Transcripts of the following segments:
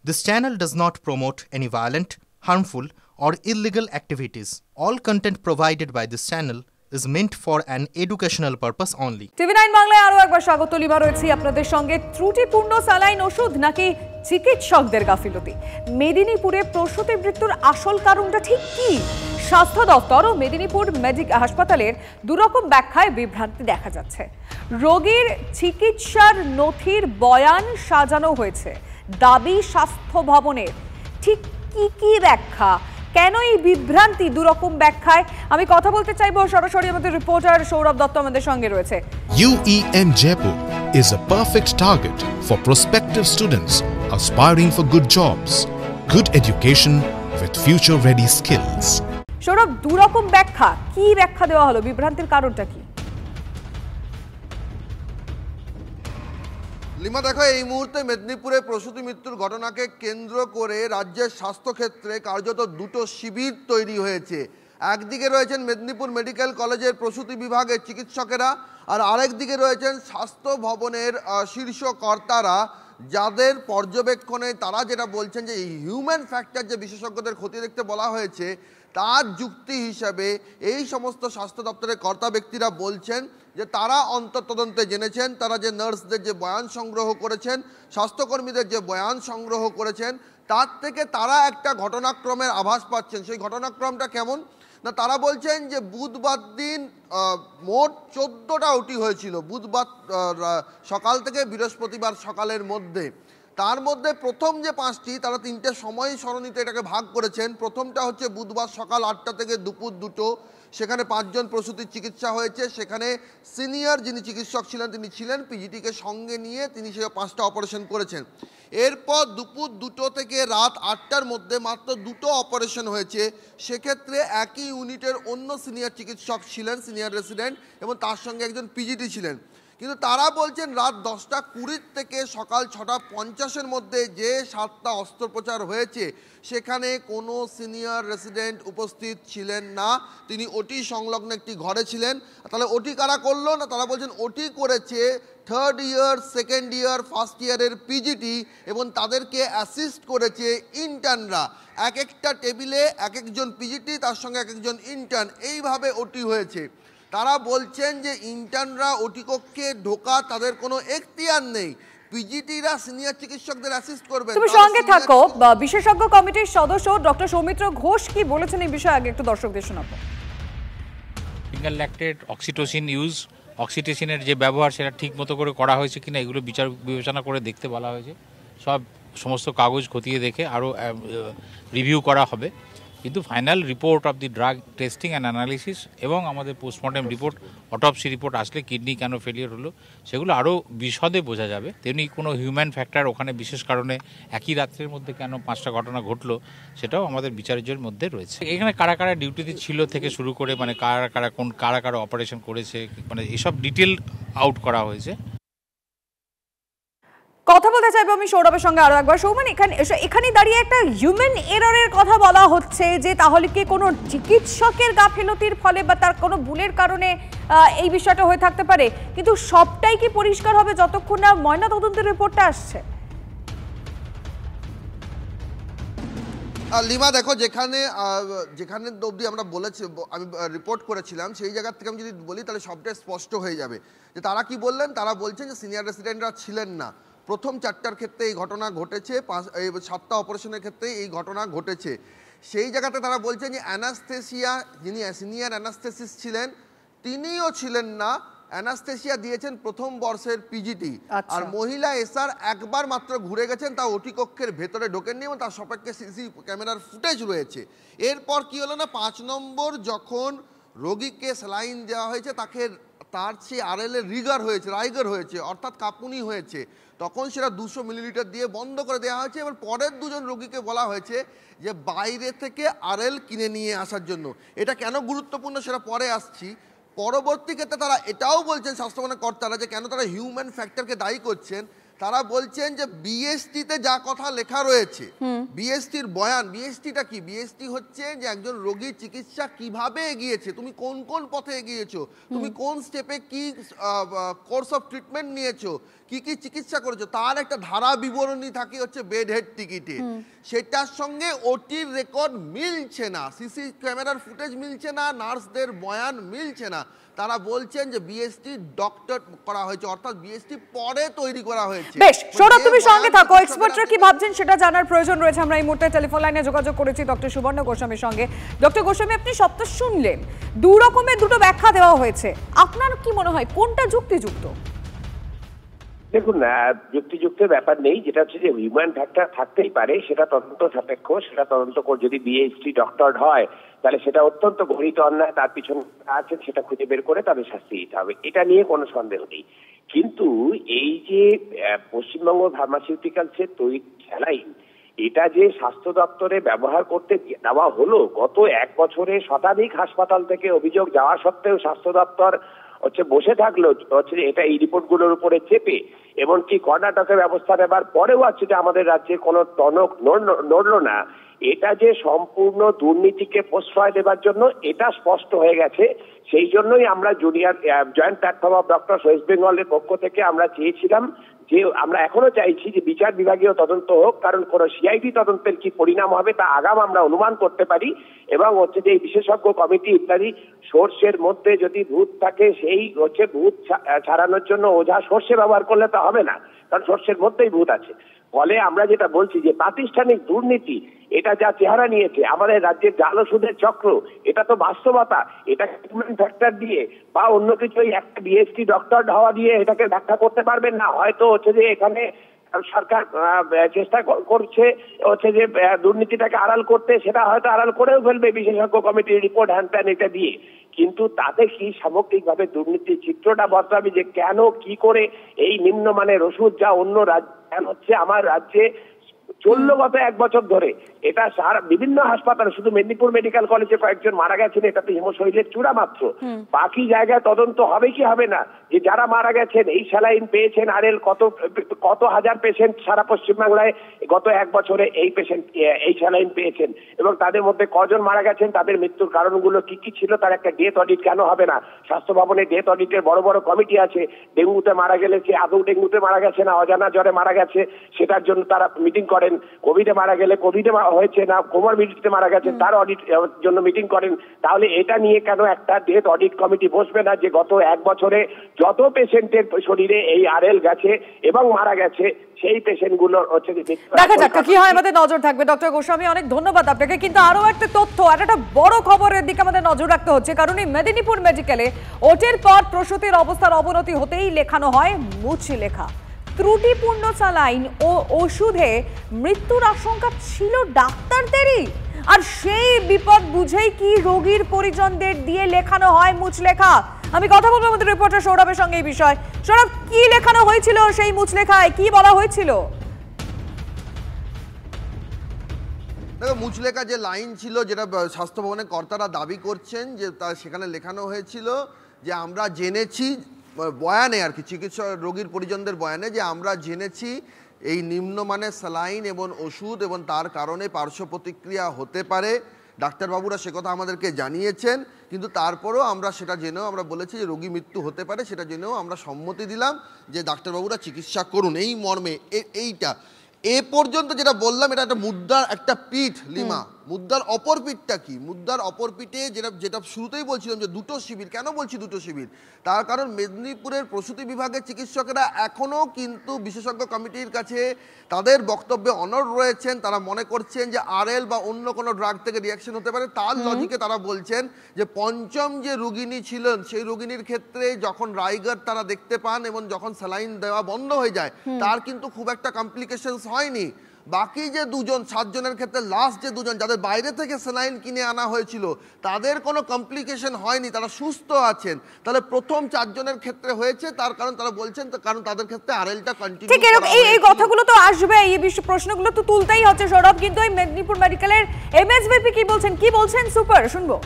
This channel does not promote any violent, harmful, or illegal activities. All content provided by this channel is meant for an educational purpose only. TV9 বাংলায় আরো একবার স্বাগত lima রয়েছে আপনাদের সঙ্গে। ত্রুটিপূর্ণ saline ওষুধ নাকি চিকিৎসকদের গাফিলতি? মেদিনীপুরে প্রসূতি মৃত্যুর আসল কারণটা ঠিক কি? স্বাস্থ্য দপ্তর ও মেদিনীপুর মেডিকেল হাসপাতালের দুরকম ব্যাখ্যায় বিভ্রান্তি দেখা যাচ্ছে। রোগীর চিকিৎসার নথির বয়ান সাজানো হয়েছে, দাবি স্বাস্থ্য ভবনের। ঠিক কি কি ব্যাখ্যা, কেন এই বিভ্রান্তি, দুরকম ব্যাখ্যায়? আমি কথা বলতে চাইবো সরাসরি আমাদের রিপোর্টার সৌরভ দত্ত আমাদের সঙ্গে রয়েছে। UEM Jaipur is a perfect target for prospective students aspiring for good jobs, good education with future-ready skills. Sourav, দুরকম ব্যাখ্যা, কি ব্যাখ্যা দেওয়া হলো? বিভ্রান্তির কারণটা কি? লিমা দেখো, এই মুহূর্তে মেদিনীপুরে প্রসূতি মৃত্যুর ঘটনাকে কেন্দ্র করে রাজ্যের স্বাস্থ্যক্ষেত্রে কার্যত দুটো শিবির তৈরি হয়েছে। একদিকে রয়েছেন মেদিনীপুর মেডিকেল কলেজের প্রসূতি বিভাগের চিকিৎসকেরা, আর আরেকদিকে রয়েছেন স্বাস্থ্য ভবনের শীর্ষ কর্তারা, যাদের পর্যবেক্ষণে তারা যেটা বলছেন যে হিউম্যান ফ্যাক্টর যে বিশেষজ্ঞদের ক্ষতি দেখতে বলা হয়েছে, তার যুক্তি হিসাবে এই সমস্ত স্বাস্থ্য দপ্তরের কর্তা ব্যক্তিরা বলছেন যে তারা অন্তর্তদন্তে জেনেছেন, তারা যে নার্সদের যে বয়ান সংগ্রহ করেছেন, স্বাস্থ্যকর্মীদের যে বয়ান সংগ্রহ করেছেন, তার থেকে তারা একটা ঘটনাক্রমের আভাস পাচ্ছেন। সেই ঘটনাক্রমটা কেমন না, তারা বলছেন যে বুধবার দিন মোট 14টা ওটি হয়েছিল, বুধবার সকাল থেকে বৃহস্পতিবার সকালের মধ্যে। তার মধ্যে প্রথম যে 5টি, তারা 3টে সময় সরণিতে এটাকে ভাগ করেছেন। প্রথমটা হচ্ছে বুধবার সকাল 8টা থেকে দুপুর 2টো, সেখানে 5 জন প্রসূতির চিকিৎসা হয়েছে। সেখানে সিনিয়র যিনি চিকিৎসক ছিলেন তিনি ছিলেন, পিজিটিকে সঙ্গে নিয়ে তিনি সে 5টা অপারেশন করেছেন। এরপর দুপুর 2টো থেকে রাত 8টার মধ্যে মাত্র 2টো অপারেশন হয়েছে। সেক্ষেত্রে একই ইউনিটের অন্য সিনিয়র চিকিৎসক ছিলেন, সিনিয়র রেসিডেন্ট, এবং তার সঙ্গে একজন পিজিটি ছিলেন। কিন্তু তারা বলছেন রাত 10টা 20 থেকে সকাল 6টা 50-এর মধ্যে যে 7টা অস্ত্রোপচার হয়েছে, সেখানে কোনো সিনিয়র রেসিডেন্ট উপস্থিত ছিলেন না। তিনি ওটি সংলগ্ন একটি ঘরে ছিলেন। তাহলে ওটি কারা করলো না, তারা বলছেন ওটি করেছে 3rd ইয়ার, 2nd ইয়ার, 1st ইয়ারের পিজিটি, এবং তাদেরকে অ্যাসিস্ট করেছে ইন্টার্নরা। এক একটা টেবিলে এক একজন পিজিটি, তার সঙ্গে এক একজন ইন্টার্ন, এইভাবে ওটি হয়েছে। তারা বলছেন যে ইন্টার্নরা ওটি কক্ষে ঢোকা তাদের কোনো এখতিয়ার নেই, পিজিটিরা সিনিয়র চিকিৎসকদের অ্যাসিস্ট করবেন। তুমি সঙ্গে থাকো। বিশেষজ্ঞ কমিটির সদস্য ডক্টর সৌমিত্র ঘোষ কি বলেছেন এই বিষয়ে, আগে একটু দর্শকদের শোনাবো। সিঙ্গেল ল্যাকটেড অক্সিটোসিন ইউজ, অক্সিটোসিনের যে ব্যবহার সেটা ঠিক মতো করে করা হয়েছে কিনা এগুলো বিচার বিবেচনা করে দেখতে বলা হয়েছে। সমস্ত কাগজ খতিয়ে দেখে আরও রিভিউ করা হবে। কিন্তু final report of the drug testing and analysis এবং আমাদের পোস্টমর্টেম রিপোর্ট, অটপসি রিপোর্ট আসলে কিডনি কেন ফেলিয়ার হলো সেগুলো আরও বিশদে বোঝা যাবে। তেমনি কোনো হিউম্যান ফ্যাক্টর ওখানে বিশেষ কারণে একই রাত্রের মধ্যে কেন 5টা ঘটনা ঘটলো সেটাও আমাদের বিচার্যের মধ্যে রয়েছে। এখানে কারা কারা ডিউটিতে ছিল থেকে শুরু করে মানে কারা কারা অপারেশন করেছে, মানে এসব ডিটেল আউট করা হয়েছে। কথা বলতে চাইবো আমি সৌরভের সঙ্গে আরো একবার। সৌমান, এখানে দাঁড়িয়ে একটা হিউম্যান এররের কথা বলা হচ্ছে, যে তাহলে কি কোনো চিকিৎসকের গাফিলতির ফলে বা তার কোনো ভুলের কারণে এই বিষয়টা হয়ে থাকতে পারে, কিন্তু সবটাই কি পরিষ্কার হবে যতক্ষণ না ময়নাতদন্তের রিপোর্টটা আসছে? লিমা দেখো, যেখানে অবধি আমরা বলেছি, আমি রিপোর্ট করেছিলাম, সেই জায়গা থেকে আমি যদি বলি তাহলে সবটাই স্পষ্ট হয়ে যাবে যে তারা কি বললেন। তারা বলছেন যে সিনিয়র রেসিডেন্টরা ছিলেন না। প্রথম 4টার ক্ষেত্রে এই ঘটনা ঘটেছে, 7টা অপারেশনের ক্ষেত্রে এই ঘটনা ঘটেছে। সেই জায়গাতে তারা বলছেন যে অ্যানাস্থেসিয়া, যিনি সিনিয়র অ্যানাস্থেসিস্ট ছিলেন তিনিও ছিলেন না। অ্যানাস্থেসিয়া দিয়েছেন প্রথম বর্ষের পিজিটি। আর মহিলা এসআর একবার মাত্র ঘুরে গেছেন, তা ওটি কক্ষের ভেতরে ঢোকেননি, এবং তার সাপেক্ষে সিসি ক্যামেরার ফুটেজ রয়েছে। এরপর কি হলো না, 5 নম্বর যখন রোগীকে স্যালাইন দেওয়া হয়েছে, তার সেই আরএল এর রাইগার হয়েছে, অর্থাৎ কাঁপুনি হয়েছে, তখন সেটা 200 মিলিলিটার দিয়ে বন্ধ করে দেওয়া হয়েছে। এবার পরের 2 জন রোগীকে বলা হয়েছে যে বাইরে থেকে আরএল কিনে নিয়ে আসার জন্য। এটা কেন গুরুত্বপূর্ণ সেটা পরে আসছি। পরবর্তী ক্ষেত্রে তারা এটাও বলছেন স্বাস্থ্যবানের কর্তারা যে কেন তারা হিউম্যান ফ্যাক্টরকে দায়ী করছেন। তারা বলছেন যে বিএসটিতে যা কথা লেখা রয়েছে, বিএসটির বয়ান, বিএসটিটা কি? বিএসটি হচ্ছে যে একজন রোগীর চিকিৎসা কিভাবে এগিয়েছে, তুমি কোন কোন পথে এগিয়েছো, তুমি কোন স্টেপে কি কোর্স অফ ট্রিটমেন্ট নিয়েছো, কি কি চিকিৎসা করেছো, তার একটা ধারা বিবরণী থাকে হচ্ছে বেড হেড টিকিটে। সেটার সঙ্গে ওটির রেকর্ড মিলছে না, সিসি ক্যামেরার ফুটেজ মিলছে না, নার্সদের বয়ান মিলছে না। তারা বলছেন যে বিএসটি ডক্টর করা হয়েছে, অর্থাৎ বিএসটি পরে তৈরি করা হয়েছে। বেশ, সৌরভ তুমি সঙ্গে থাকো, এক্সপার্টরা কি ভাবছেন সেটা জানার প্রয়োজন রয়েছে। আমরা এই মুহূর্তে টেলিফোন লাইনে যোগাযোগ করেছি ডক্টর সুবর্ণ গোস্বামীর সঙ্গে। ডক্টর গোস্বামী, আপনি সব তো শুনলেন, দু রকমের দুটো ব্যাখ্যা দেওয়া হয়েছে, আপনার কি মনে হয় কোনটা যুক্তিযুক্ত? দেখুন, যুক্তিযুক্তের ব্যাপার নেই, যেটা হচ্ছে যে হিউম্যান ফ্যাক্টর থাকতেই পারে, সেটা তদন্ত সাপেক্ষ, সেটা তদন্ত করে যদি বিএসটি ডক্টর হয় তাহলে সেটা অত্যন্ত ঘোরিত অন্যায়, তার পিছনে আছে সেটা খুঁজে বের করে তাদের শাস্তি দিতে হবে, এটা নিয়ে কোনো সন্দেহ নেই। কিন্তু এই যে পশ্চিমবঙ্গ ফার্মাসিউটিক্যালসের তৈরি স্যালাইন, এটা যে স্বাস্থ্য দপ্তরে ব্যবহার করতে দেওয়া হলো, গত 1 বছরে শতাধিক হাসপাতাল থেকে অভিযোগ যাওয়া সত্ত্বেও স্বাস্থ্য দপ্তর বসে থাকলো হচ্ছে যে এটা এই রিপোর্টগুলোর উপরে চেপে, এমনকি কর্ণাটকের ব্যবস্থা নেবার পরেও আছে যে আমাদের রাজ্যে কোনো টনক নড়লো না। এটা যে সম্পূর্ণ দুর্নীতিকে প্রশ্রয় দেবার জন্য, এটা স্পষ্ট হয়ে গেছে। সেই জন্যই আমরা joint platform of doctors West বেঙ্গলের পক্ষ থেকে আমরা চেয়েছিলাম যে, আমরা এখনো চাইছি যে বিচার বিভাগীয় তদন্ত হোক, কারণ কোন সিআইডি তদন্তের কি পরিণাম হবে তা আগাম আমরা অনুমান করতে পারি, এবং যে এই বিশেষজ্ঞ কমিটি ইত্যাদি সোর্সের মধ্যে যদি ভূত থাকে, সেই ভূত ছাড়ানোর জন্য ওঝা সর্ষে ব্যবহার করলে তা হবে না, কারণ সর্ষের মধ্যেই ভূত আছে। ফলে আমরা যেটা বলছি যে প্রাতিষ্ঠানিক দুর্নীতি এটা যা চেহারা নিয়েছে, আমাদের রাজ্যের জাল ওষুধের চক্র, এটা তো বাস্তবতা। এটা হিউম্যান ফ্যাক্টর দিয়ে বা অন্য কিছু একটা বিএসটি ডক্টর হওয়া দিয়ে এটাকে ব্যাখ্যা করতে পারবেন না। হয়তো যে এখানে সরকার চেষ্টা করছে যে দুর্নীতিটাকে আড়াল করতে, সেটা হয়তো আড়াল করেও ফেলবে বিশেষজ্ঞ কমিটির রিপোর্ট হ্যান ত্যান এটা দিয়ে, কিন্তু তাতে কি সামগ্রিকভাবে দুর্নীতির চিত্রটা বদলাবে যে কেন কি করে এই নিম্নমানের ওষুধ যা অন্য রাজ্যে হচ্ছে আমার রাজ্যে চললো গত 1 বছর ধরে। এটা বিভিন্ন হাসপাতালে, শুধু মেদিনীপুর মেডিকেল কলেজে কয়েকজন মারা গেছেন, এটা তো হিমোশৈলের চূড়া মাত্র। বাকি জায়গায় তদন্ত হবে কি হবে না, যে যারা মারা গেছেন এই স্যালাইন পেয়েছেন আরএল, কত হাজার পেশেন্ট সারা পশ্চিমবাংলায় গত 1 বছরে এই স্যালাইন পেয়েছেন, এবং তাদের মধ্যে কজন মারা গেছেন, তাদের মৃত্যুর কারণগুলো কি কি ছিল, তার একটা ডেথ অডিট কেন হবে না? স্বাস্থ্য ভবনে ডেথ অডিটের বড় বড় কমিটি আছে। ডেঙ্গুতে মারা গেলে সে আদৌ ডেঙ্গুতে মারা গেছে না অজানা জ্বরে মারা গেছে, সেটার জন্য তারা মিটিং করেন। কোভিডে মারা গেলে কোভিডে হয়েছে না কোমরবিডিটিতে মারা গেছে তার অডিট জন্য মিটিং করেন। তাহলে এটা নিয়ে কেন একটা ডেথ অডিট কমিটি বসবে না, যে গত 1 বছরে যত পেশেন্টের শরীরে এই আরএল গেছে এবং মারা গেছে সেই পেশেন্ট গুলোর দেখা যাক কি হয়, আমাদের নজর থাকবে। ডক্টর গোস্বামী, অনেক ধন্যবাদ আপনাকে। কিন্তু আরো একটা তথ্য আর একটা বড় খবরের দিকে আমাদের নজর রাখতে হচ্ছে, কারণ এই মেদিনীপুর মেডিকেলে ওটের পর প্রসূতির অবস্থার অবনতি হতেই লেখানো হয় মুচলেখা। ত্রুটিপূর্ণ স্যালাইন ও ওষুধে মৃত্যুর আশঙ্কা ছিল ডাক্তারদেরই, আর সেই বিপদ বুঝেই কি রোগীর পরিজনদের দিয়ে লেখানো হয় মুচলেখা। আমি কথা বলবো আমাদের রিপোর্টার সৌরভের সঙ্গে এই বিষয়। সৌরভ, কি লেখানো হয়েছিল সেই মুচলেখায়, কি বলা হয়েছিল? দেখো, মুচলেখা যে লাইন ছিল, যেটা স্বাস্থ্য ভবনের কর্তারা দাবি করছেন যে সেখানে লেখানো হয়েছিল যে আমরা জেনেছি, বয়ানে আর কি, চিকিৎসক রোগীর পরিজনদের বয়ানে, যে আমরা জেনেছি এই নিম্নমানের স্যালাইন এবং ওষুধ এবং তার কারণে পার্শ্ব প্রতিক্রিয়া হতে পারে। ডাক্তারবাবুরা সে কথা আমাদেরকে জানিয়েছেন, কিন্তু তারপরেও আমরা সেটা জেনেও আমরা বলেছি যে রোগী মৃত্যু হতে পারে, সেটা জেনেও আমরা সম্মতি দিলাম যে ডাক্তারবাবুরা চিকিৎসা করুন এই মর্মে। এইটা এ পর্যন্ত যেটা বললাম, এটা একটা মুদ্রার একটা পিঠ লিমা। মুদ্রার অপর পিঠটা কি? মুদ্রার অপর পিঠে যেটা শুরুতেই বলছিলাম যে দুটো শিবির। কেন বলছি দুটো শিবির? তার কারণ মেদিনীপুরের প্রসূতি বিভাগের চিকিৎসকেরা এখনও কিন্তু বিশেষজ্ঞ কমিটির কাছে তাদের বক্তব্যে অনড় রয়েছেন। তারা মনে করছেন যে আরএল বা অন্য কোনো ড্রাগ থেকে রিয়াকশন হতে পারে। তার লজিকে তারা বলছেন যে পঞ্চম যে রোগিনী ছিলেন সেই রোগিনীর ক্ষেত্রে যখন রাইগার তারা দেখতে পান এবং যখন স্যালাইন দেওয়া বন্ধ হয়ে যায়, তার কিন্তু খুব একটা কমপ্লিকেশনস হয়নি। বাকি যে 7 জনের ক্ষেত্রে লাস্ট যে 2 জন যাদের বাইরে থেকে স্যালাইন কিনে আনা হয়েছিল, তাদের কোনো কমপ্লিকেশন হয়নি, তারা সুস্থ আছেন। তাহলে প্রথম 4 জনের ক্ষেত্রে হয়েছে, তার কারণ তারা বলছেন কারণ তাদের ক্ষেত্রে আরএলটা কন্টিনিউ ঠিক এরকম এই কথাগুলো তো আসবে, এই প্রশ্নগুলো তো তুলতেই হচ্ছে সৌরভ। কিন্তু এই মেদিনীপুর মেডিকেলের এমএসভিপি কি বলছেন সুপার, শুনবো।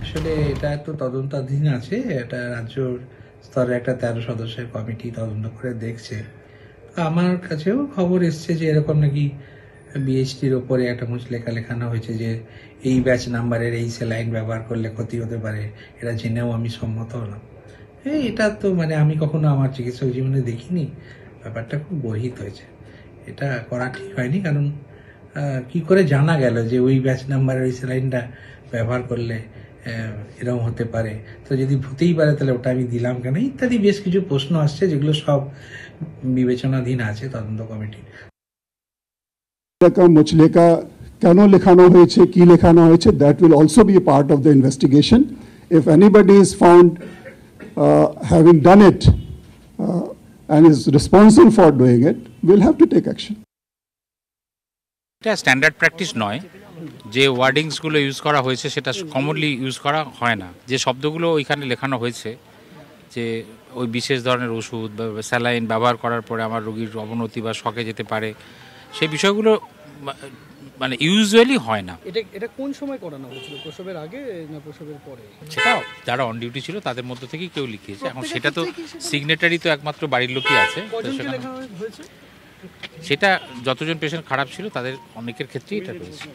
আসলে এটা তো তদন্তাধীন আছে, এটা রাজ্য স্তরে একটা 13 সদস্যের কমিটি তদন্ত করে দেখছে। আমার কাছেও খবর এসছে যে এরকম নাকি বিএসটির ওপরে একটা মুচলেখা লেখানো হয়েছে যে এই ব্যাচ নাম্বারের এই স্যালাইন ব্যবহার করলে ক্ষতি হতে পারে, এটা জেনেও আমি সম্মত হলাম। এটা তো মানে আমি কখনো আমার চিকিৎসক জীবনে দেখিনি, ব্যাপারটা খুব গর্হিত হয়েছে। এটা করা ঠিক হয়নি, কারণ কি করে জানা গেল যে ওই ব্যাচ নাম্বারের ওই স্যালাইনটা ব্যবহার করলে এরকম হতে পারে, তো যদি হতেই পারে তাহলে ওটা আমি দিলাম কেন, ইত্যাদি বেশ কিছু প্রশ্ন আসছে, যেগুলো সব বিবেচনাধীন আছে তদন্ত কমিটির। মুচলেখা কেন লেখানো হয়েছে, কি লেখানো হয়েছে, that will also be a part of the investigation. If anybody is found having done it and is responsible for doing it, we'll have to take action. এটা স্ট্যান্ডার্ড প্র্যাকটিস নয়, যে ওয়ার্ডিংসগুলো ইউজ করা হয়েছে সেটা কমনলি ইউজ করা হয় না। যে শব্দগুলো ওইখানে লেখানো হয়েছে যে ওই বিশেষ ধরনের ওষুধ বা স্যালাইন ব্যবহার করার পরে আমার রোগীর অবনতি বা শকে যেতে পারে, সেই বিষয়গুলো মানে ইউজুয়ালি হয় না। এটা কোন সময় করানো হয়েছিল, প্রসবের আগে না প্রসবের পরে? সেটা যারা অন ডিউটি ছিল তাদের মধ্যে থেকেই কেউ লিখিয়েছে। এখন সেটা তো সিগনেটারি তো একমাত্র বাড়ির লোকই আছে, সেটা যতজন পেশেন্ট খারাপ ছিল তাদের অনেকের ক্ষেত্রেই এটা রয়েছে।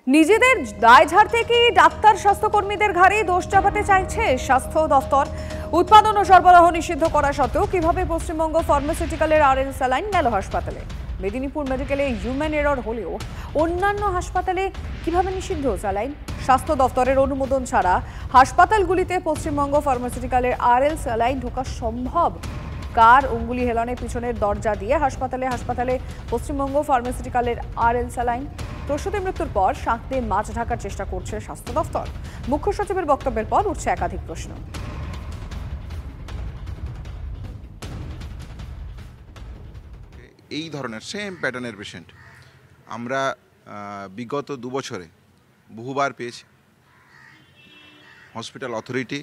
নিজেদের দায় ঝাড়তে কি ডাক্তার স্বাস্থ্যকর্মীদের ঘাড়ে দোষ চাপাতে চাইছে স্বাস্থ্য দফতর? উৎপাদন ও সরবরাহ নিষিদ্ধ করা সত্ত্বেও কিভাবে পশ্চিমবঙ্গ ফার্মাসিউটিক্যালের আরএল স্যালাইন গেল হাসপাতালে? মেদিনীপুর মেডিকেলে হিউম্যান এরর হলেও অন্যান্য হাসপাতালে কিভাবে নিষিদ্ধ স্যালাইন? স্বাস্থ্য দফতরের অনুমোদন ছাড়া হাসপাতালগুলিতে পশ্চিমবঙ্গ ফার্মাসিউটিক্যালের আরএল স্যালাইন ঢোকা সম্ভব? কার অঙ্গুলি হেলনের পিছনের দরজা দিয়ে হাসপাতালে পশ্চিমবঙ্গ ফার্মাসিউটিক্যালের আরএল স্যালাইন? প্রসূতি মৃত্যুর পর শাঁকতে মাছ ঢাকার চেষ্টা করছে স্বাস্থ্য দফতর। মুখ্য সচিবের বক্তব্যের পর উঠছে একাধিক প্রশ্ন। এই ধরনের সেম প্যাটার্নের পেশেন্ট আমরা বিগত 2 বছরে বহুবার পেয়েছি। হসপিটাল অথরিটি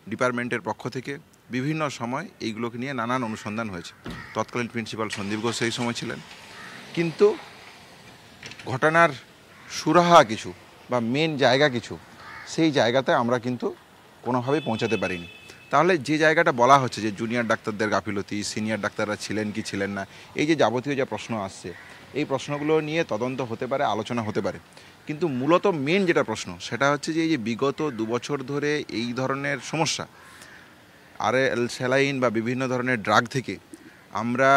ডিপার্টমেন্টের পক্ষ থেকে বিভিন্ন সময় এইগুলোকে নিয়ে নানান অনুসন্ধান হয়েছে। তৎকালীন প্রিন্সিপাল সন্দীপ ঘোষ সেই সময় ছিলেন, কিন্তু ঘটনার সুরাহা কিছু বা মেন জায়গা কিছু, সেই জায়গাতে আমরা কিন্তু কোনোভাবেই পৌঁছাতে পারিনি। তাহলে যে জায়গাটা বলা হচ্ছে যে জুনিয়র ডাক্তারদের গাফিলতি, সিনিয়র ডাক্তাররা ছিলেন কি ছিলেন না, এই যে যাবতীয় যে প্রশ্ন আসছে, এই প্রশ্নগুলো নিয়ে তদন্ত হতে পারে, আলোচনা হতে পারে, কিন্তু মূলত মেন যেটা প্রশ্ন সেটা হচ্ছে যে এই যে বিগত 2 বছর ধরে এই ধরনের সমস্যা, আরএল স্যালাইন বা বিভিন্ন ধরনের ড্রাগ থেকে আমরা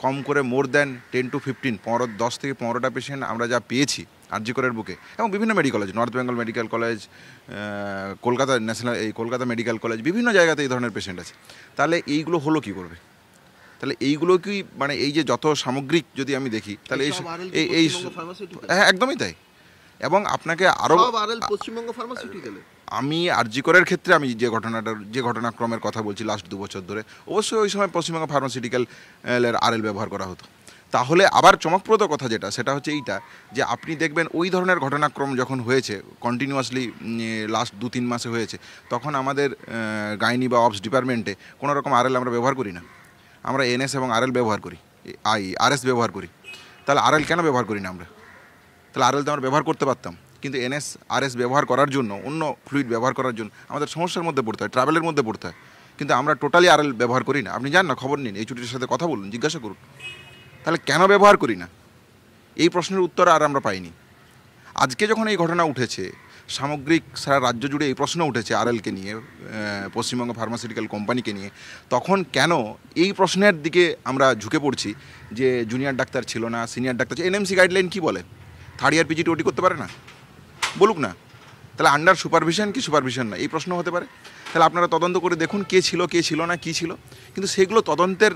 কম করে মোর দ্যান 10 to 15 10 থেকে 15টা পেশেন্ট আমরা যা পেয়েছি আরজি করের বুকে, এবং বিভিন্ন medical college, north Bengal medical college, Kolkata Kolkata medical college, বিভিন্ন জায়গাতে এই ধরনের পেশেন্ট আছে। তাহলে এইগুলো হলো কি করবে? তাহলে এইগুলো কি মানে এই যে যত সামগ্রিক যদি আমি দেখি তাহলে এই হ্যাঁ একদমই তাই। এবং আপনাকে আরও পশ্চিমবঙ্গ ফার্মাসিউটিক্যালে আমি আরজি করের ক্ষেত্রে আমি যে ঘটনাক্রমের কথা বলছি লাস্ট 2 বছর ধরে, অবশ্যই ওই সময় পশ্চিমবঙ্গ ফার্মাসিউটিক্যালের আরএল ব্যবহার করা হতো। তাহলে আবার চমকপ্রদ কথা যেটা সেটা হচ্ছে এইটা যে আপনি দেখবেন ওই ধরনের ঘটনাক্রম যখন হয়েছে কন্টিনিউয়াসলি লাস্ট 2-3 মাসে হয়েছে, তখন আমাদের গাইনি বা অপস ডিপার্টমেন্টে কোনো রকম আরএল আমরা ব্যবহার করি না। আমরা এনএস এবং আরএল ব্যবহার করি, আরএস ব্যবহার করি। তাহলে আরএল কেন ব্যবহার করি না আমরা? তাহলে আরএল তো আমরা ব্যবহার করতে পারতাম, কিন্তু এনএস আরএস ব্যবহার করার জন্য, অন্য ফ্লুইড ব্যবহার করার জন্য আমাদের সমস্যার মধ্যে পড়তে হয়, ট্রাভেলের মধ্যে পড়তে হয়, কিন্তু আমরা টোটালি আরএল ব্যবহার করি না। আপনি জান না, খবর নিন, এই ছুটির সাথে কথা বলুন, জিজ্ঞাসা করুন। তাহলে কেন ব্যবহার করি না? এই প্রশ্নের উত্তর আর আমরা পাইনি। আজকে যখন এই ঘটনা উঠেছে, সামগ্রিক সারা রাজ্য জুড়ে এই প্রশ্ন উঠেছে আরএলকে নিয়ে, পশ্চিমবঙ্গ ফার্মাসিউটিক্যাল কোম্পানিকে নিয়ে, তখন কেন এই প্রশ্নের দিকে আমরা ঝুঁকে পড়ছি যে জুনিয়র ডাক্তার ছিল না, সিনিয়র ডাক্তার ছিল? এনএমসি গাইডলাইন কী বলে? 3rd ইয়ার পিজিটি ওটি করতে পারে না? বলুক না। তাহলে আন্ডার সুপারভিশন কি সুপারভিশন না, এই প্রশ্ন হতে পারে। তাহলে আপনারা তদন্ত করে দেখুন কে ছিল কে ছিল না, কী ছিল, কিন্তু সেগুলো তদন্তের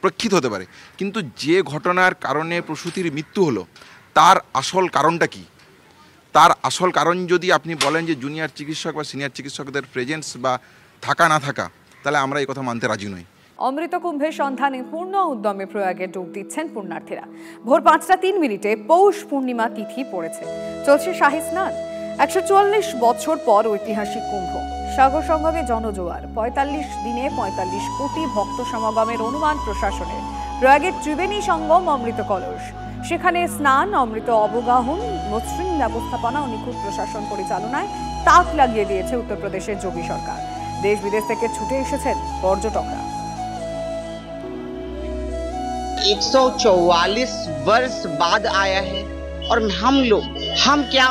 প্রেক্ষিত হতে পারে। কিন্তু যে ঘটনার কারণে প্রসূতির মৃত্যু হলো তার আসল কারণটা কি? তার আসল কারণ যদি আপনি বলেন যে জুনিয়র চিকিৎসক বা সিনিয়র চিকিৎসকদের প্রেজেন্স বা থাকা না থাকা, তাহলে আমরা এই কথা মানতে রাজি নই। অমৃত কুম্ভের সন্ধানে পূর্ণ উদ্যমে প্রয়াগে ডুব দিচ্ছেন পুণ্যার্থীরা। ভোর 5:03 পৌষ পূর্ণিমা তিথি পড়েছে, চলছে শাহী স্নান। 144 বছর পর ঐতিহাসিক কুম্ভ, সাগর সঙ্গমে জনজোয়ার, 45 দিনে 45 কোটি ভক্ত সমাগমের অনুমান প্রশাসনের। প্রয়াগের ত্রিবেণী সঙ্গম অমৃত কলস, সেখানে স্নান, অমৃত অবগাহন, মসৃণ ব্যবস্থাপনা ও নিখুঁত প্রশাসন পরিচালনায় তাক লাগিয়ে দিয়েছে উত্তরপ্রদেশের যোগী সরকার। দেশ বিদেশ থেকে ছুটে এসেছেন পর্যটকরা। 144 वर्ष बाद आया है और हम क्या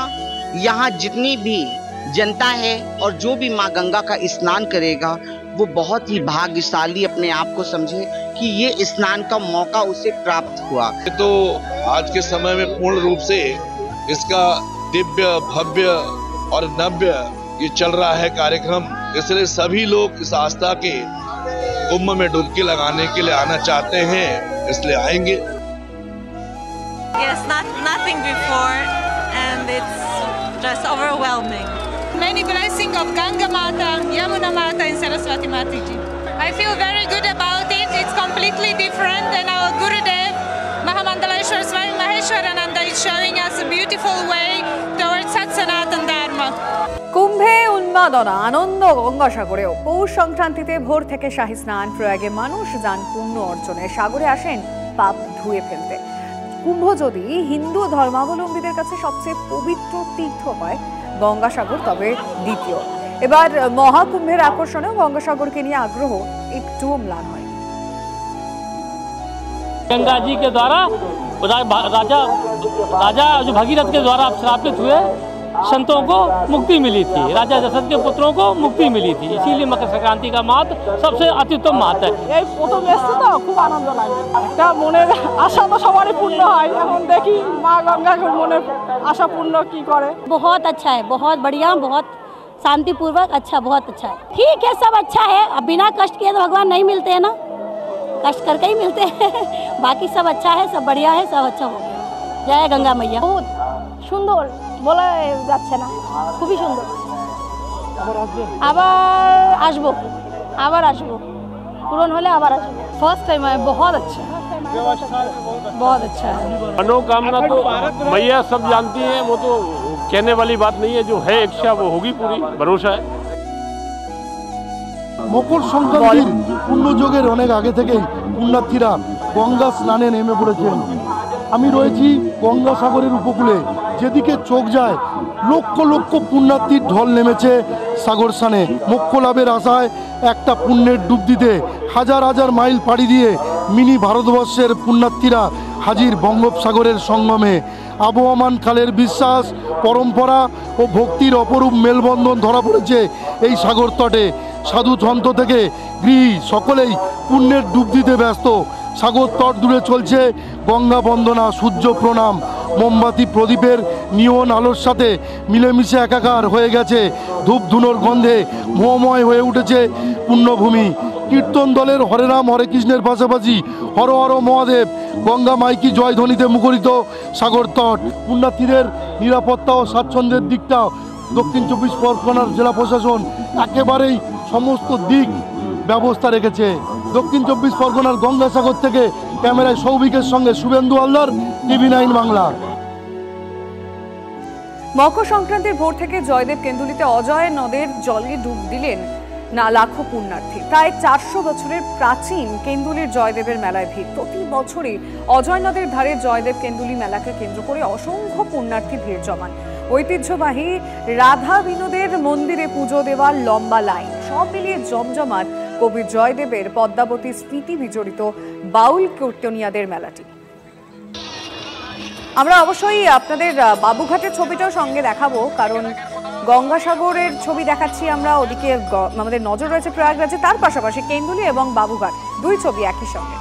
यहाँ जितनी भी जनता है और जो भी माँ गंगा का स्नान करेगा वो बहुत ही भाग्यशाली अपने आप को समझे कि ये स्नान का मौका उसे प्राप्त हुआ। तो आज के समय में पूर्ण रूप से इसका दिव्य भव्य और नव्य ये चल रहा है कार्यक्रम, इसलिए सभी लोग इस आस्था के कुंभ में डुबकी लगाने के लिए आना चाहते हैं, इसलिए आएंगे। Yes, nothing before, and it's just overwhelming. Many blessings of Ganga Mata, Yamuna Mata, and Saraswati Mataji. I feel very good about it. It's completely different than our Gurudev, Mahamandaleshwar Swami Maheshwarananda is showing us a beautiful way towards Sat Sanatan Dharma. কুম্ভে উন্মাদনা আনন্দ গঙ্গাসাগরেও পৌষ সংক্রান্তিতে ভোর থেকে শাহী স্নান প্রয়াগে মানুষ যান পুণ্য অর্জনে, সাগরে আসেন পাপ ধুয়ে ফেলতে। কুম্ভ যদি হিন্দু ধর্মাবলম্বীদের কাছে সবচেয়ে পবিত্র তীর্থ হয়, গঙ্গাসাগর তবে দ্বিতীয়। এবার মহাকুম্ভের আকর্ষণেও গঙ্গাসাগরকে নিয়ে আগ্রহ একটুও ম্লান হয়। गंगा जी के द्वारा राजा जो भगीरथ के द्वारा श्रापित हुए संतों को मुक्ति मिली थी, राजा दशरथ के पुत्रों को मुक्ति मिली थी, इसीलिए मकर संक्रांति का महत्व सबसे अत्युत्तम महत्व है। এই প্রথম এসেছে তো খুব আনন্দ লাগে, একটা মনের আশা তো সবারই পূর্ণ হয়, এখন দেখি মা গঙ্গা মনের আশা পূর্ণ কি করে। बहुत अच्छा है, बहुत बढ़िया, बहुत शांतिपूर्वक, अच्छा, बहुत अच्छा है। ठीक है, सब अच्छा है। अब बिना कष्ट किए तो भगवान नहीं मिलते हैं ना, कष्ट करके ही मिलते हैं। बाकी सब अच्छा है, सब बढ़िया है, सब अच्छा हो गया। जय गंगा मैया। बहुत সুন্দর বলা যাচ্ছে না, খুবই সুন্দর। আবার আসবো, পূরণ হলে আবার আসবো। ফার্স্ট টাইম है, बहुत अच्छा, बहुत अच्छा है। मनोकामना तो मैया सब जानती हैं, वो तो कहने वाली बात नहीं है, जो है इच्छा वो होगी पूरी, भरोसा है। মকর সংক্রান্তির পুণ্যযোগের অনেক আগে থেকেই পুণ্যার্থীরা গঙ্গা স্নানে নেমে পড়েছেন। আমি রয়েছি গঙ্গাসাগরের উপকূলে, যেদিকে চোখ যায় লক্ষ লক্ষ পুণ্যার্থীর ঢল নেমেছে সাগর স্নানে। মোক্ষ লাভের আশায় একটা পুণ্যের ডুব দিতে হাজার হাজার মাইল পাড়ি দিয়ে মিনি ভারতবর্ষের পুণ্যার্থীরা হাজির বঙ্গোপসাগরের সঙ্গমে। আবহমান কালের বিশ্বাস, পরম্পরা ও ভক্তির অপরূপ মেলবন্ধন ধরা পড়েছে এই সাগর তটে। সাধু সন্ত থেকে গৃহী সকলেই পুণ্যের ডুব দিতে ব্যস্ত। সাগর তট দূরে চলছে গঙ্গা বন্দনা, সূর্য প্রণাম। মোমবাতি প্রদীপের নিয়ন আলোর সাথে মিলেমিশে একাকার হয়ে গেছে ধূপ ধুনোর গন্ধে মোহময় হয়ে উঠেছে পুণ্যভূমি। কীর্তন দলের হরে রাম হরে কৃষ্ণের পাশাপাশি হর হর মহাদেব গঙ্গা মাইকি জয়ধ্বনিতে মুখরিত সাগর তট। পুণ্যার্থীদের নিরাপত্তা ও স্বাচ্ছন্দ্যের দিকটা দক্ষিণ 24 পরগনার জেলা প্রশাসন একেবারেই সমস্ত দিক ব্যবস্থা রেখেছে। দক্ষিণ 24 পরগনার গঙ্গাসাগর থেকে ক্যামেরায় সৌভিকের সঙ্গে শুভেন্দু হালদার, TV9 বাংলা। মকর সংক্রান্তির ভোর থেকে জয়দেব কেন্দুলিতে অজয় নদের জলে ডুব দিলেন না লাখো পুণ্যার্থী। প্রায় 400 বছরের প্রাচীন কেন্দুলির জয়দেবের মেলায় ভিড়। প্রতি বছরই অজয় নদের ধারে জয়দেব কেন্দুলি মেলাকে কেন্দ্র করে অসংখ্য পুণ্যার্থী ভিড় জমান। ঐতিহ্যবাহী রাধা বিনোদের মন্দিরে পুজো দেওয়ার লম্বা লাইন, সব মিলিয়ে জমজমাট কবি জয়দেবের পদ্মাবতী স্মৃতি বিজড়িত বাউল কীর্তনিয়াদের মেলাটি। আমরা অবশ্যই আপনাদের বাবুঘাটের ছবিটাও সঙ্গে দেখাবো, কারণ গঙ্গাসাগরের ছবি দেখাচ্ছি আমরা, ওদিকে আমাদের নজর রয়েছে প্রয়াগরাজে, তার পাশাপাশি কেন্দুলি এবং বাবুঘাট দুই ছবি একই সঙ্গে।